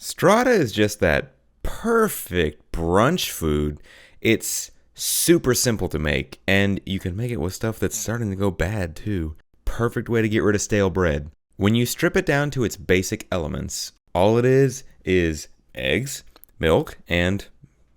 Strata is just that perfect brunch food. It's super simple to make, and you can make it with stuff that's starting to go bad too. Perfect way to get rid of stale bread. When you strip it down to its basic elements, all it is eggs, milk, and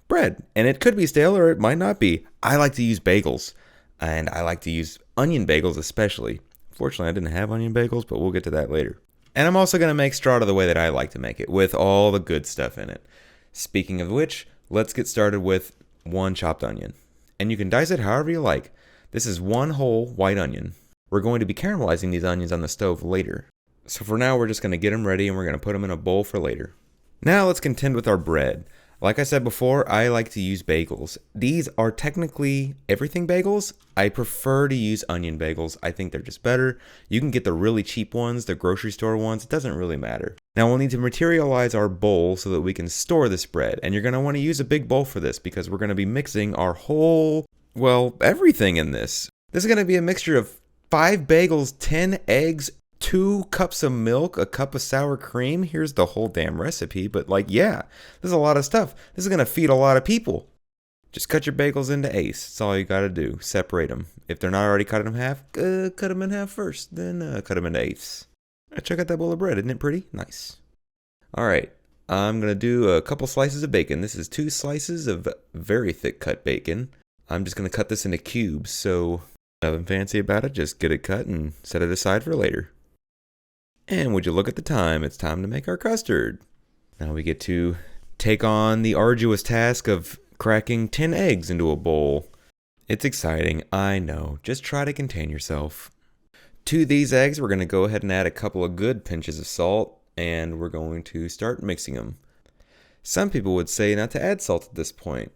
bread. And it could be stale or it might not be. I like to use bagels, and I like to use onion bagels especially. Fortunately, I didn't have onion bagels, but we'll get to that later. And I'm also going to make strata the way that I like to make it, with all the good stuff in it. Speaking of which, let's get started with one chopped onion. And you can dice it however you like. This is one whole white onion. We're going to be caramelizing these onions on the stove later. So for now, we're just going to get them ready and we're going to put them in a bowl for later. Now let's contend with our bread. Like I said before, I like to use bagels. These are technically everything bagels. I prefer to use onion bagels. I think they're just better. You can get the really cheap ones, the grocery store ones. It doesn't really matter. Now we'll need to materialize our bowl so that we can store this bread. And you're going to want to use a big bowl for this because we're going to be mixing our whole, everything in this. This is going to be a mixture of 5 bagels, 10 eggs, 2 cups of milk, a cup of sour cream. Here's the whole damn recipe, but this is a lot of stuff. This is going to feed a lot of people. Just cut your bagels into eighths. That's all you got to do. Separate them. If they're not already cut in half, cut them in half first, then cut them into eighths. Check out that bowl of bread. Isn't it pretty? Nice. All right. I'm going to do a couple slices of bacon. This is 2 slices of very thick cut bacon. I'm just going to cut this into cubes, so nothing fancy about it. Just get it cut and set it aside for later. And would you look at the time, it's time to make our custard. Now we get to take on the arduous task of cracking 10 eggs into a bowl. It's exciting, I know. Just try to contain yourself. To these eggs, we're going to go ahead and add a couple of good pinches of salt, and we're going to start mixing them. Some people would say not to add salt at this point.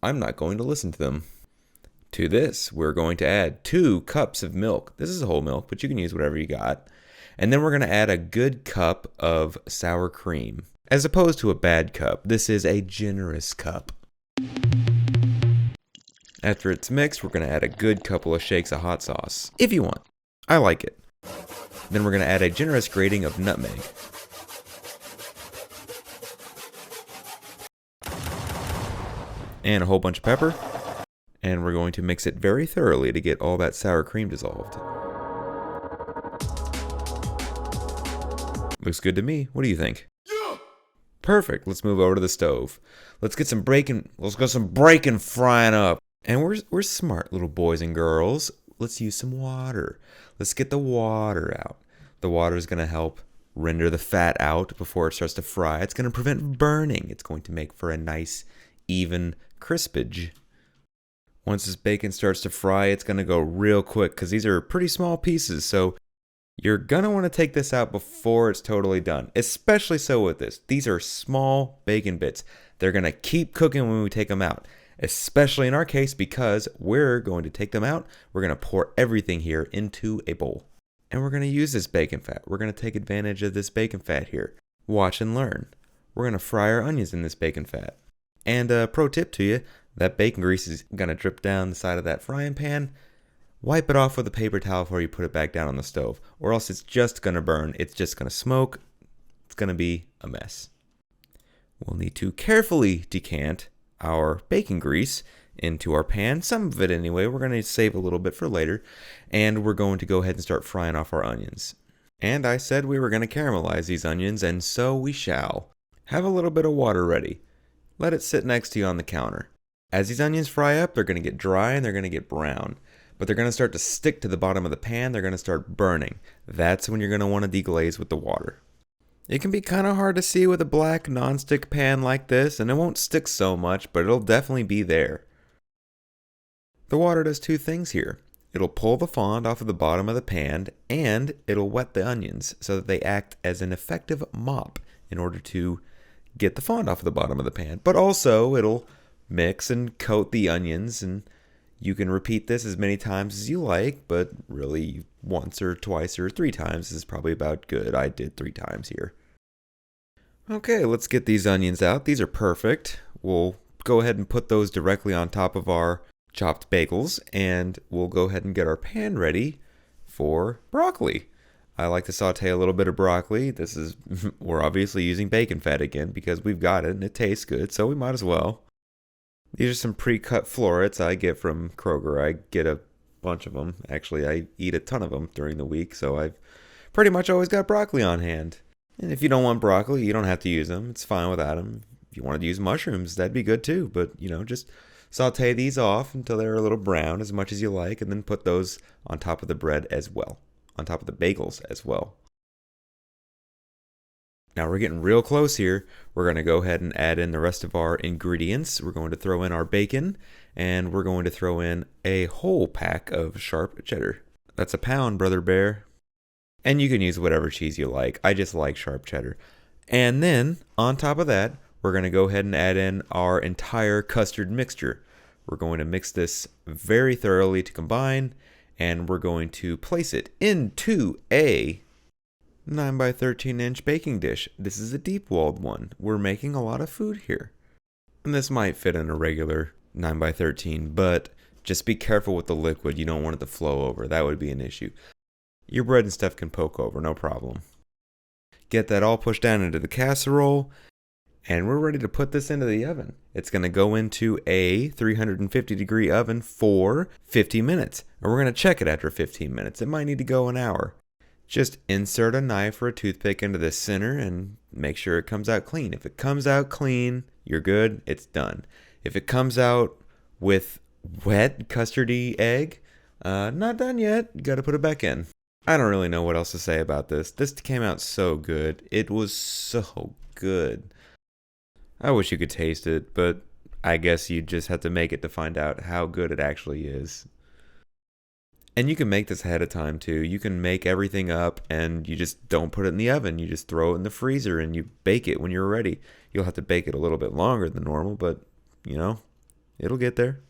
I'm not going to listen to them. To this, we're going to add 2 cups of milk. This is whole milk, but you can use whatever you got. And then we're going to add a good cup of sour cream. As opposed to a bad cup, this is a generous cup. After it's mixed, we're going to add a good couple of shakes of hot sauce, if you want. I like it. Then we're going to add a generous grating of nutmeg. And a whole bunch of pepper. And we're going to mix it very thoroughly to get all that sour cream dissolved. Looks good to me. What do you think? Yeah. Perfect. Let's move over to the stove. Let's get some bacon. Let's get some bacon frying up. And we're smart little boys and girls. Let's use some water. Let's get the water out. The water is going to help render the fat out before it starts to fry. It's going to prevent burning. It's going to make for a nice, even crispage. Once this bacon starts to fry, it's going to go real quick because these are pretty small pieces. So you're going to want to take this out before it's totally done, especially so with this. These are small bacon bits. They're going to keep cooking when we take them out, especially in our case because we're going to take them out. We're going to pour everything here into a bowl. And we're going to use this bacon fat. We're going to take advantage of this bacon fat here. Watch and learn. We're going to fry our onions in this bacon fat. And a pro tip to you, that bacon grease is going to drip down the side of that frying pan. Wipe it off with a paper towel before you put it back down on the stove, or else it's just going to burn. It's just going to smoke. It's going to be a mess. We'll need to carefully decant our bacon grease into our pan, some of it anyway. We're going to save a little bit for later, and we're going to go ahead and start frying off our onions. And I said we were going to caramelize these onions, and so we shall. Have a little bit of water ready. Let it sit next to you on the counter. As these onions fry up, they're going to get dry and they're going to get brown. But they're going to start to stick to the bottom of the pan. They're going to start burning. That's when you're going to want to deglaze with the water. It can be kind of hard to see with a black nonstick pan like this, and it won't stick so much, but it'll definitely be there. The water does 2 things here. It'll pull the fond off of the bottom of the pan, and it'll wet the onions so that they act as an effective mop in order to get the fond off of the bottom of the pan. But also, it'll mix and coat the onions, and you can repeat this as many times as you like, but really once or twice or 3 times is probably about good. I did 3 times here. Okay, let's get these onions out. These are perfect. We'll go ahead and put those directly on top of our chopped bagels, and we'll go ahead and get our pan ready for broccoli. I like to saute a little bit of broccoli. We're obviously using bacon fat again because we've got it and it tastes good, so we might as well. These are some pre-cut florets I get from Kroger. I get a bunch of them. Actually, I eat a ton of them during the week, so I've pretty much always got broccoli on hand. And if you don't want broccoli, you don't have to use them. It's fine without them. If you wanted to use mushrooms, that'd be good too. But, just saute these off until they're a little brown as much as you like, and then put those on top of the bread as well, on top of the bagels as well. Now we're getting real close here. We're going to go ahead and add in the rest of our ingredients. We're going to throw in our bacon, and we're going to throw in a whole pack of sharp cheddar. That's a pound, Brother Bear. And you can use whatever cheese you like. I just like sharp cheddar. And then, on top of that, we're going to go ahead and add in our entire custard mixture. We're going to mix this very thoroughly to combine, and we're going to place it into a 9 by 13 inch baking dish. This is a deep walled one. We're making a lot of food here. And this might fit in a regular 9 by 13, but just be careful with the liquid. You don't want it to flow over. That would be an issue. Your bread and stuff can poke over, no problem. Get that all pushed down into the casserole, and we're ready to put this into the oven. It's going to go into a 350 degree oven for 50 minutes. And we're going to check it after 15 minutes. It might need to go an hour. Just insert a knife or a toothpick into the center and make sure it comes out clean. If it comes out clean, you're good. It's done. If it comes out with wet custardy egg, not done yet. You got to put it back in. I don't really know what else to say about this. This came out so good. It was so good. I wish you could taste it, but I guess you just have to make it to find out how good it actually is. And you can make this ahead of time too. You can make everything up and you just don't put it in the oven. You just throw it in the freezer and you bake it when you're ready. You'll have to bake it a little bit longer than normal, but it'll get there.